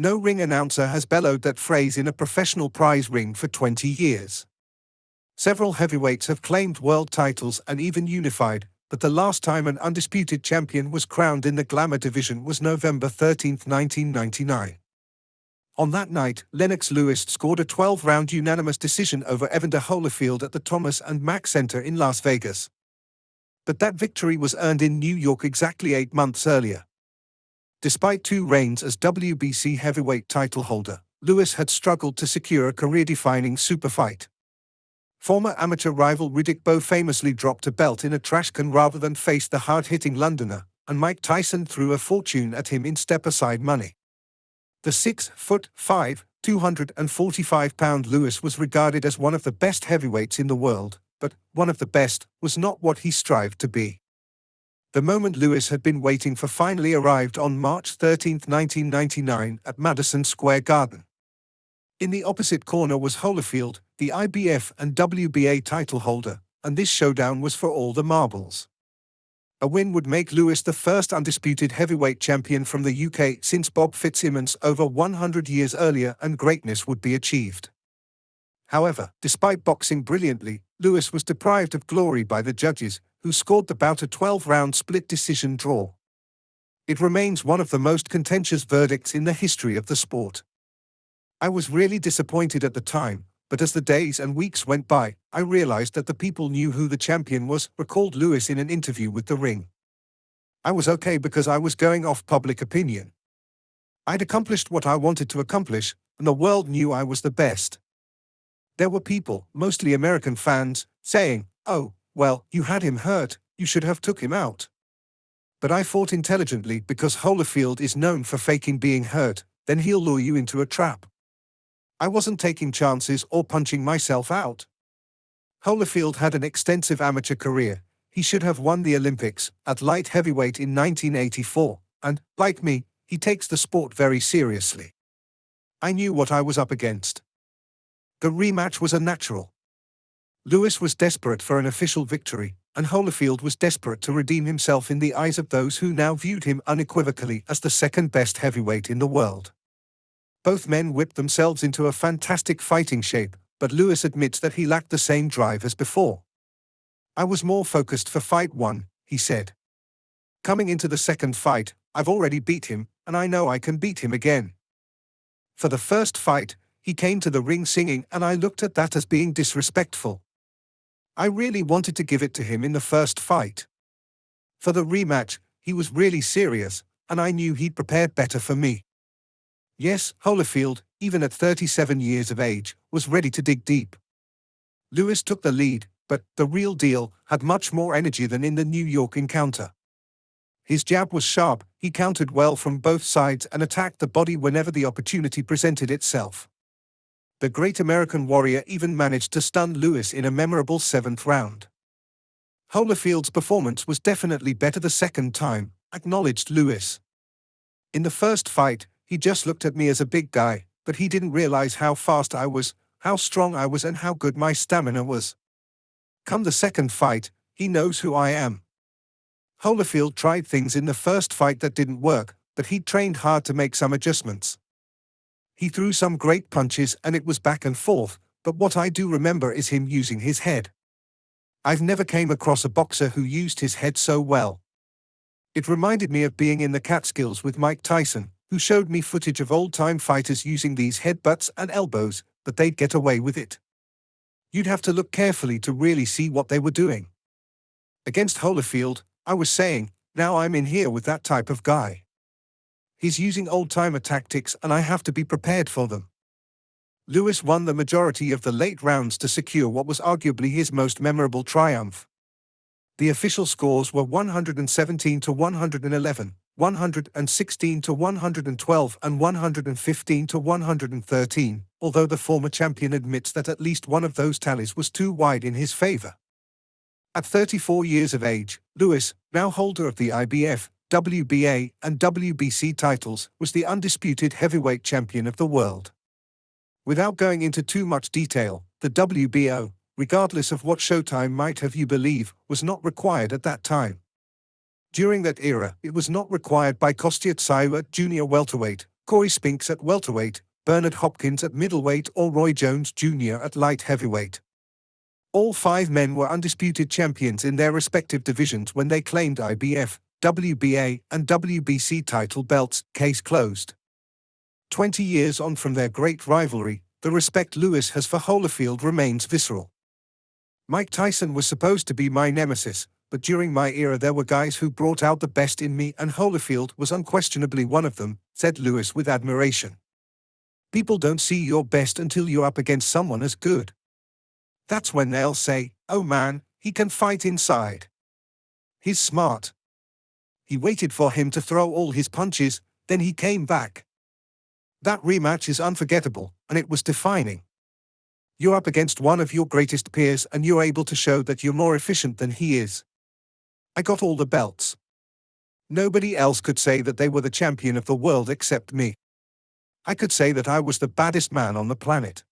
No ring announcer has bellowed that phrase in a professional prize ring for 20 years. Several heavyweights have claimed world titles and even unified, but the last time an undisputed champion was crowned in the Glamour division was November 13, 1999. On that night, Lennox Lewis scored a 12-round unanimous decision over Evander Holyfield at the Thomas and Mack Center in Las Vegas. But that victory was earned in New York exactly 8 months earlier. Despite 2 reigns as WBC heavyweight title holder, Lewis had struggled to secure a career-defining super fight. Former amateur rival Riddick Bowe famously dropped a belt in a trash can rather than face the hard-hitting Londoner, and Mike Tyson threw a fortune at him in step-aside money. The 6'5", 245-pound Lewis was regarded as one of the best heavyweights in the world, but one of the best was not what he strived to be. The moment Lewis had been waiting for finally arrived on March 13, 1999 at Madison Square Garden. In the opposite corner was Holyfield, the IBF and WBA title holder, and this showdown was for all the marbles. A win would make Lewis the first undisputed heavyweight champion from the UK since Bob Fitzsimmons over 100 years earlier, and greatness would be achieved. However, despite boxing brilliantly, Lewis was deprived of glory by the judges, who scored the bout a 12-round split decision draw. It remains one of the most contentious verdicts in the history of the sport. I was really disappointed at the time, but as the days and weeks went by, I realized that the people knew who the champion was, recalled Lewis in an interview with The Ring. I was okay because I was going off public opinion. I'd accomplished what I wanted to accomplish, and the world knew I was the best. There were people, mostly American fans, saying, "Oh, well, you had him hurt, you should have took him out." But I fought intelligently because Holyfield is known for faking being hurt, then he'll lure you into a trap. I wasn't taking chances or punching myself out. Holyfield had an extensive amateur career. He should have won the Olympics at light heavyweight in 1984, and, like me, he takes the sport very seriously. I knew what I was up against. The rematch was a natural. Lewis was desperate for an official victory, and Holyfield was desperate to redeem himself in the eyes of those who now viewed him unequivocally as the second-best heavyweight in the world. Both men whipped themselves into a fantastic fighting shape, but Lewis admits that he lacked the same drive as before. "I was more focused for fight 1, he said. "Coming into the second fight, I've already beat him, and I know I can beat him again." For the first fight, he came to the ring singing, and I looked at that as being disrespectful. I really wanted to give it to him in the first fight. For the rematch, he was really serious, and I knew he'd prepared better for me. Yes, Holyfield, even at 37 years of age, was ready to dig deep. Lewis took the lead, but the real deal had much more energy than in the New York encounter. His jab was sharp, he countered well from both sides and attacked the body whenever the opportunity presented itself. The great American warrior even managed to stun Lewis in a memorable 7th round. Holyfield's performance was definitely better the second time, acknowledged Lewis. In the first fight, he just looked at me as a big guy, but he didn't realize how fast I was, how strong I was, and how good my stamina was. Come the second fight, he knows who I am. Holyfield tried things in the first fight that didn't work, but he trained hard to make some adjustments. He threw some great punches and it was back and forth, but what I do remember is him using his head. I've never came across a boxer who used his head so well. It reminded me of being in the Catskills with Mike Tyson, who showed me footage of old-time fighters using these headbutts and elbows, but they'd get away with it. You'd have to look carefully to really see what they were doing. Against Holyfield, I was saying, now I'm in here with that type of guy. He's using old-timer tactics and I have to be prepared for them. Lewis won the majority of the late rounds to secure what was arguably his most memorable triumph. The official scores were 117-111, 116-112 and 115-113, although the former champion admits that at least one of those tallies was too wide in his favor. At 34 years of age, Lewis, now holder of the IBF, WBA and WBC titles, was the undisputed heavyweight champion of the world. Without going into too much detail, the WBO, regardless of what Showtime might have you believe, was not required at that time. During that era, it was not required by Kostya Tsaruk junior welterweight, Corey Spinks at welterweight, Bernard Hopkins at middleweight or Roy Jones Jr. at light heavyweight. All 5 men were undisputed champions in their respective divisions when they claimed IBF, WBA, and WBC title belts. Case closed. 20 years on from their great rivalry, the respect Lewis has for Holyfield remains visceral. Mike Tyson was supposed to be my nemesis, but during my era there were guys who brought out the best in me, and Holyfield was unquestionably one of them, said Lewis with admiration. People don't see your best until you're up against someone as good. That's when they'll say, "Oh man, he can fight inside. He's smart. He waited for him to throw all his punches, then he came back." That rematch is unforgettable, and it was defining. You're up against one of your greatest peers and you're able to show that you're more efficient than he is. I got all the belts. Nobody else could say that they were the champion of the world except me. I could say that I was the baddest man on the planet.